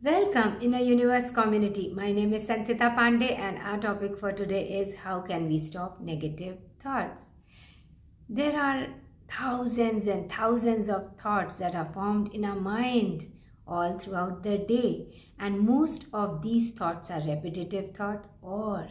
Welcome in a universe community. My name is Sanchita Pandey and our topic for today is how can we stop negative thoughts? There are thousands and thousands of thoughts that are formed in our mind all throughout the day, and most of these thoughts are repetitive thought or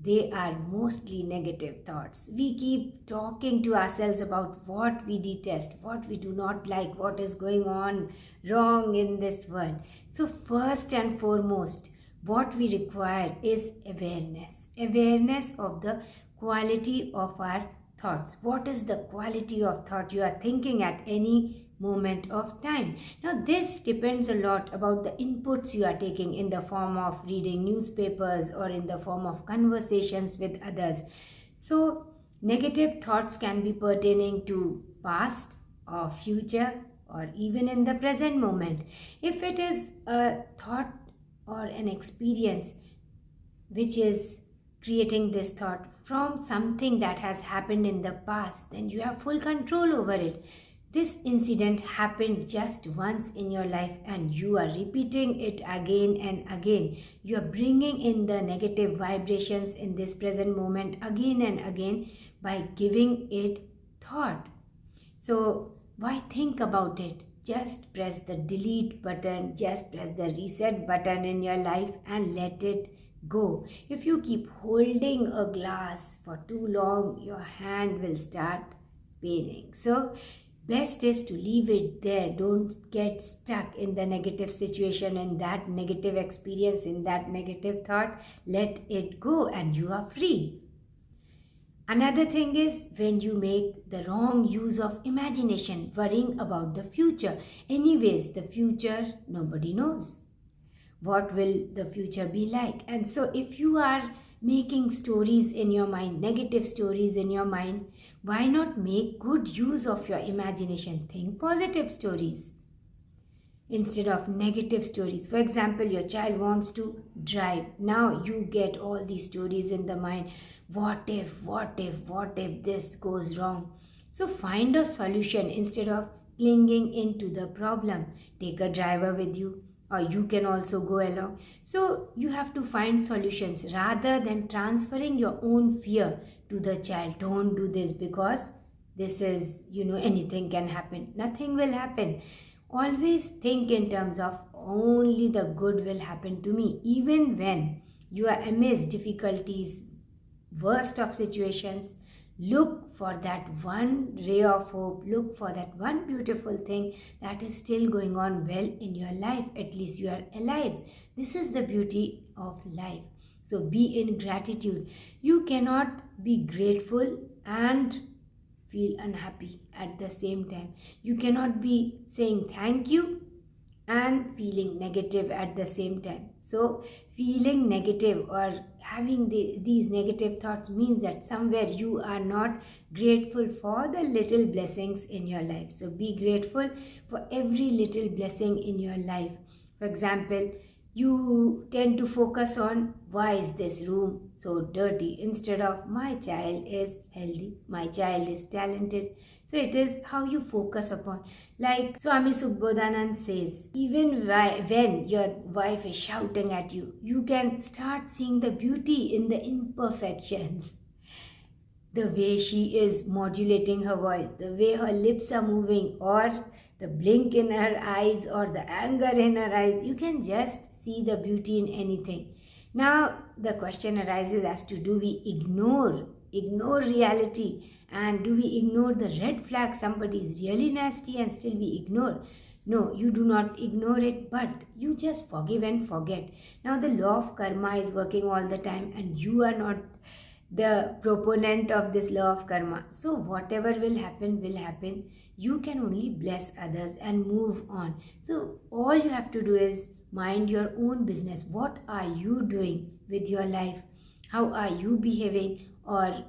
they are mostly negative thoughts. We keep talking to ourselves about what we detest, what we do not like, what is going on wrong in this world. So first and foremost, what we require is awareness of the quality of our thoughts. What is the quality of thought you are thinking at any moment of time? Now this depends a lot about the inputs you are taking in the form of reading newspapers or in the form of conversations with others. So negative thoughts can be pertaining to past or future or even in the present moment. If it is a thought or an experience which is creating this thought from something that has happened in the past, then you have full control over it. This incident happened just once in your life and you are repeating it again and again. You are bringing in the negative vibrations in this present moment again and again by giving it thought. So why think about it? Just press the delete button, just press the reset button in your life and let it go. If you keep holding a glass for too long, your hand will start paining. So best is to leave it there. Don't get stuck in the negative situation, in that negative experience, in that negative thought. Let it go and you are free. Another thing is when you make the wrong use of imagination, worrying about the future. Anyways, the future nobody knows. What will the future be like? And so if you are making stories in your mind, negative stories in your mind, why not make good use of your imagination? Think positive stories instead of negative stories. For example, your child wants to drive. Now you get all these stories in the mind. What if this goes wrong? So find a solution instead of clinging into the problem. Take a driver with you, or you can also go along. So you have to find solutions rather than transferring your own fear to the child. Don't do this because this is, anything can happen. Nothing will happen. Always think in terms of only the good will happen to me. Even when you are amidst difficulties, worst of situations, look for that one ray of hope. Look for that one beautiful thing that is still going on well in your life. At least you are alive. This is the beauty of life. So be in gratitude. You cannot be grateful and feel unhappy at the same time. You cannot be saying thank you and feeling negative at the same time. So feeling negative or having these negative thoughts means that somewhere you are not grateful for the little blessings in your life. So be grateful for every little blessing in your life. For example, you tend to focus on why is this room so dirty instead of my child is healthy, my child is talented. So it is how you focus upon. Like Swami Sukhbodhanand says, even when your wife is shouting at you, you can start seeing the beauty in the imperfections. The way she is modulating her voice, the way her lips are moving, or the blink in her eyes, or the anger in her eyes, you can just see the beauty in anything. Now, the question arises as to do we ignore reality, and do we ignore the red flag? Somebody is really nasty and still we ignore. No, you do not ignore it, but you just forgive and forget. Now, the law of karma is working all the time, and you are not the proponent of this law of karma. So whatever will happen will happen. You can only bless others and move on. So all you have to do is mind your own business. What are you doing with your life? How are you behaving? Or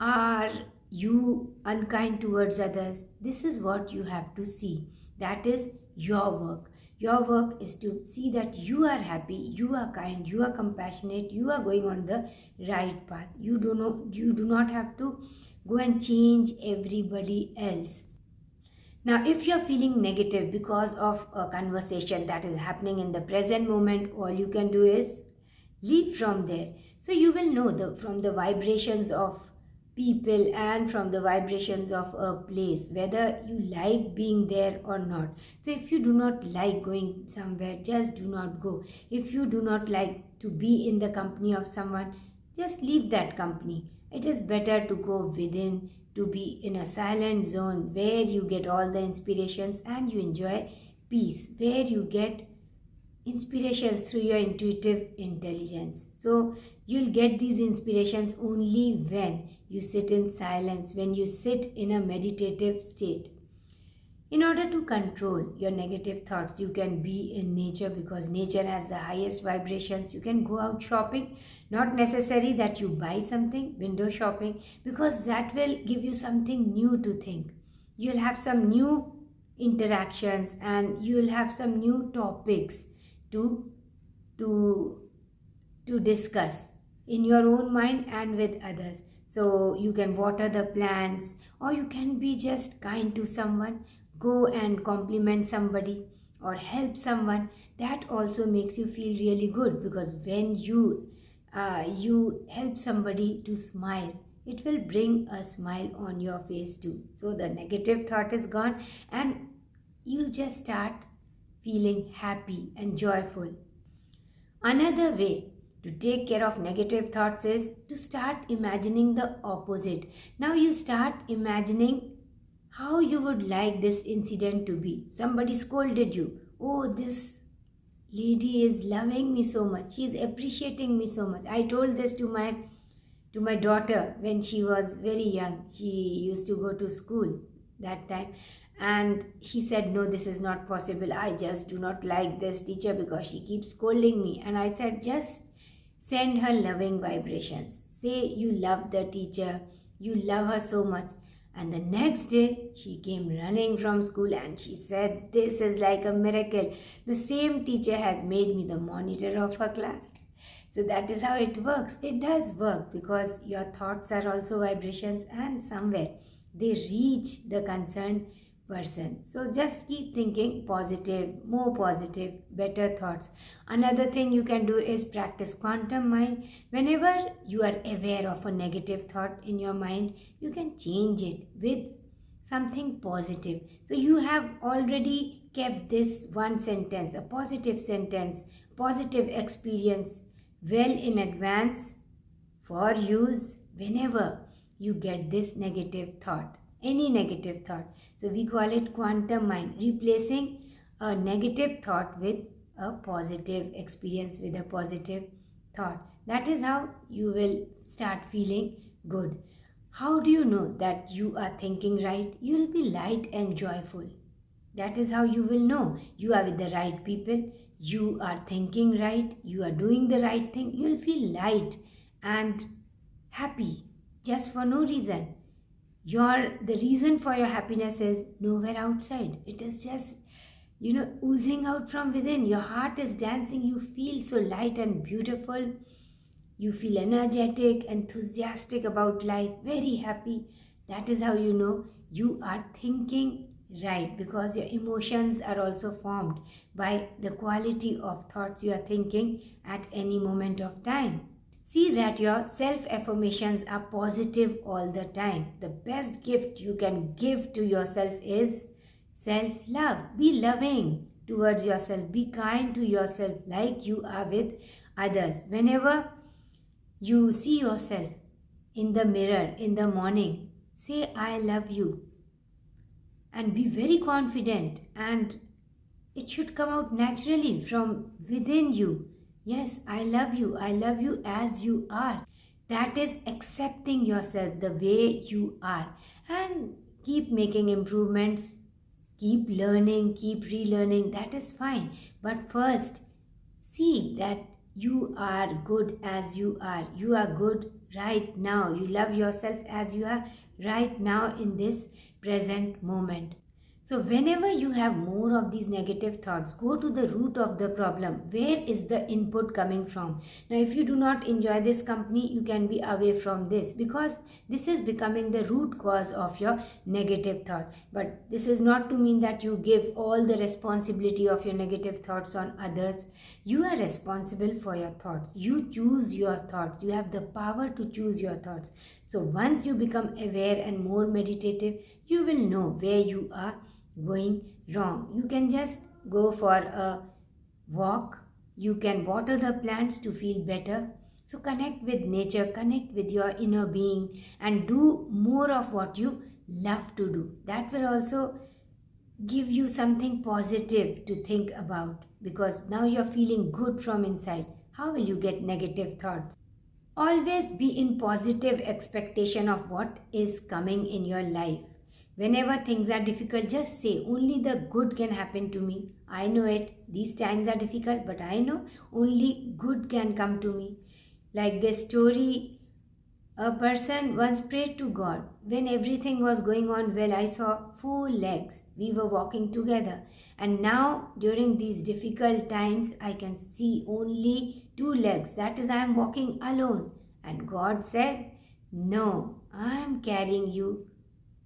are you unkind towards others? This is what you have to see. That is your work. Your work is to see that you are happy, you are kind, you are compassionate, you are going on the right path. You do not have to go and change everybody else. Now, if you're feeling negative because of a conversation that is happening in the present moment, all you can do is leave from there. So you will know from the vibrations of people and from the vibrations of a place whether you like being there or not. So if you do not like going somewhere, just do not go. If you do not like to be in the company of someone, just leave that company. It is better to go within, to be in a silent zone where you get all the inspirations and you enjoy peace, where you get inspirations through your intuitive intelligence. So you'll get these inspirations only when you sit in silence, when you sit in a meditative state. In order to control your negative thoughts, you can be in nature because nature has the highest vibrations. You can go out shopping, not necessary that you buy something, window shopping, because that will give you something new to think. You'll have some new interactions and you'll have some new topics to to to discuss in your own mind and with others. So you can water the plants, or you can be just kind to someone, go and compliment somebody or help someone. That also makes you feel really good, because when you help somebody to smile, it will bring a smile on your face too. So the negative thought is gone and you just start feeling happy and joyful. Another way to take care of negative thoughts is to start imagining the opposite. Now you start imagining how you would like this incident to be. Somebody scolded you. Oh, this lady is loving me so much. She is appreciating me so much. I told this to my daughter when she was very young. She used to go to school that time. And she said, no, this is not possible. I just do not like this teacher because she keeps scolding me. And I said, just send her loving vibrations. Say you love the teacher, you love her so much. And the next day, she came running from school and she said, this is like a miracle. The same teacher has made me the monitor of her class. So that is how it works. It does work because your thoughts are also vibrations, and somewhere they reach the concerned person. So just keep thinking positive, more positive, better thoughts. Another thing you can do is practice quantum mind. Whenever you are aware of a negative thought in your mind, you can change it with something positive. So you have already kept this one sentence, a positive sentence, positive experience, well in advance for use whenever you get this negative thought, any negative thought. So we call it quantum mind, replacing a negative thought with a positive experience, with a positive thought. That is how you will start feeling good. How do you know that you are thinking right? You will be light and joyful. That is how you will know you are with the right people, you are thinking right, you are doing the right thing. You will feel light and happy just for no reason. The reason for your happiness is nowhere outside. It is just oozing out from within. Your heart is dancing. You feel so light and beautiful. You feel energetic, enthusiastic about life, very happy. That is how you know you are thinking right, because your emotions are also formed by the quality of thoughts you are thinking at any moment of time. See that your self-affirmations are positive all the time. The best gift you can give to yourself is self-love. Be loving towards yourself. Be kind to yourself like you are with others. Whenever you see yourself in the mirror in the morning, say, I love you. And be very confident, and it should come out naturally from within you. Yes, I love you as you are. That is accepting yourself the way you are. And keep making improvements, keep learning, keep relearning. That is fine. But first, see that you are good as you are. You are good right now. You love yourself as you are right now in this present moment. So, whenever you have more of these negative thoughts, go to the root of the problem. Where is the input coming from? Now, if you do not enjoy this company, you can be away from this, because this is becoming the root cause of your negative thought. But this is not to mean that you give all the responsibility of your negative thoughts on others. You are responsible for your thoughts. You choose your thoughts. You have the power to choose your thoughts. So, once you become aware and more meditative, you will know where you are going wrong. You can just go for a walk. You can water the plants to feel better. So connect with nature, connect with your inner being, and do more of what you love to do. That will also give you something positive to think about, because now you're feeling good from inside. How will you get negative thoughts? Always be in positive expectation of what is coming in your life. Whenever things are difficult, just say, only the good can happen to me. I know it. These times are difficult, but I know only good can come to me. Like this story, a person once prayed to God. When everything was going on well, I saw 4 legs. We were walking together. And now, during these difficult times, I can see only 2 legs. That is, I am walking alone. And God said, no, I am carrying you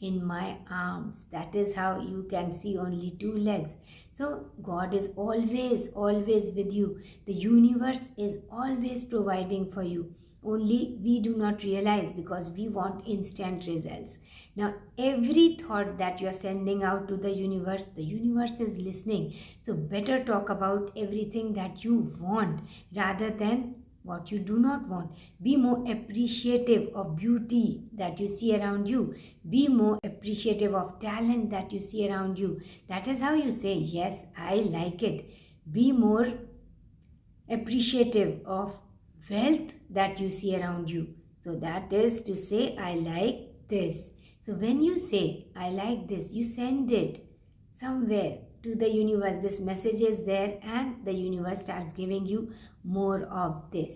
in my arms. That is how you can see only 2 legs. So God is always with you. The universe is always providing for you. Only we do not realize, because we want instant results. Now, every thought that you are sending out to the universe is listening. So better talk about everything that you want rather than what you do not want. Be more appreciative of beauty that you see around you. Be more appreciative of talent that you see around you. That is how you say, yes, I like it. Be more appreciative of wealth that you see around you. So that is to say, I like this. So when you say, I like this, you send it somewhere to the universe. This message is there, and the universe starts giving you more of this.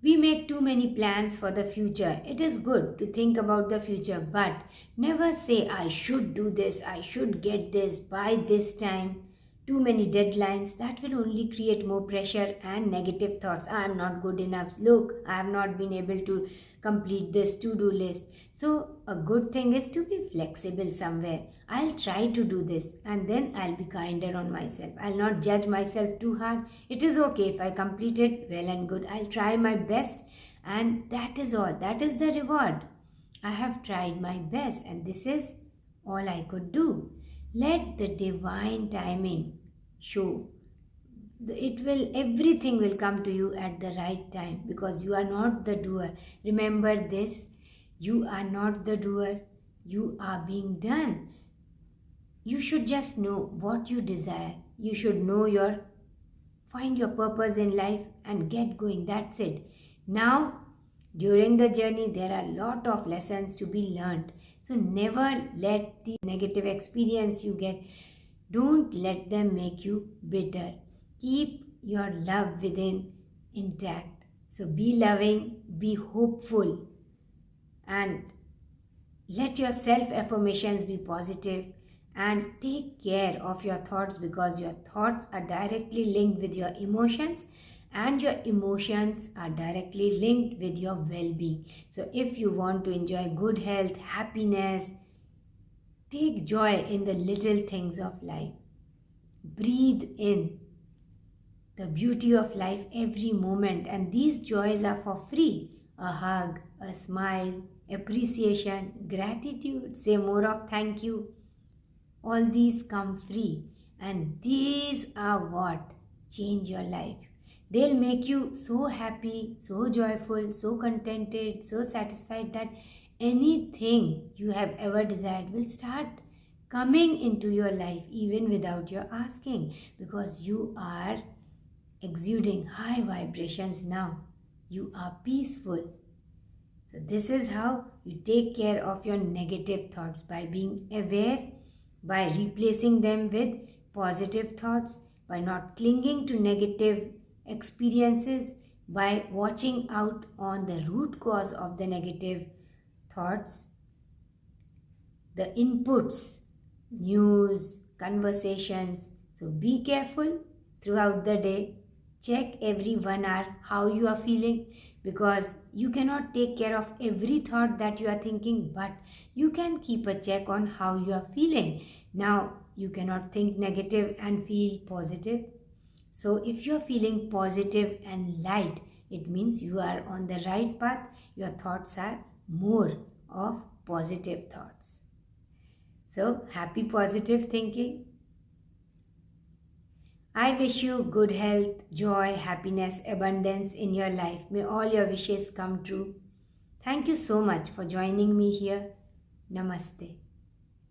We make too many plans for the future. It is good to think about the future, but never say, I should do this, I should get this by this time. Too many deadlines, that will only create more pressure and negative thoughts. I am not good enough. Look, I have not been able to complete this to-do list. So a good thing is to be flexible somewhere. I'll try to do this, and then I'll be kinder on myself. I'll not judge myself too hard. It is okay if I complete it, well and good. I'll try my best, and that is all. That is the reward. I have tried my best, and this is all I could do. Let the divine timing show. Everything will come to you at the right time, because you are not the doer. Remember this, you are not the doer, you are being done. You should just know what you desire. You should find your purpose in life and get going. That's it. Now, during the journey, there are a lot of lessons to be learned. So never let the negative experience you get, don't let them make you bitter. Keep your love within intact. So be loving, be hopeful, and let your self-affirmations be positive, and take care of your thoughts, because your thoughts are directly linked with your emotions, and your emotions are directly linked with your well-being. So if you want to enjoy good health, happiness, take joy in the little things of life. Breathe in the beauty of life every moment, and these joys are for free. A hug, a smile, appreciation, gratitude, say more of thank you. All these come free, and these are what change your life. They'll make you so happy, so joyful, so contented, so satisfied that anything you have ever desired will start coming into your life even without your asking, because you are exuding high vibrations now. You are peaceful. So this is how you take care of your negative thoughts, by being aware, by replacing them with positive thoughts, by not clinging to negative experiences, by watching out on the root cause of the negative thoughts, the inputs news, conversations. So be careful throughout the day. Check every 1 hour how you are feeling, because you cannot take care of every thought that you are thinking, but you can keep a check on how you are feeling. Now, you cannot think negative and feel positive. So, if you are feeling positive and light, it means you are on the right path. Your thoughts are more of positive thoughts. So, happy positive thinking. I wish you good health, joy, happiness, abundance in your life. May all your wishes come true. Thank you so much for joining me here. Namaste.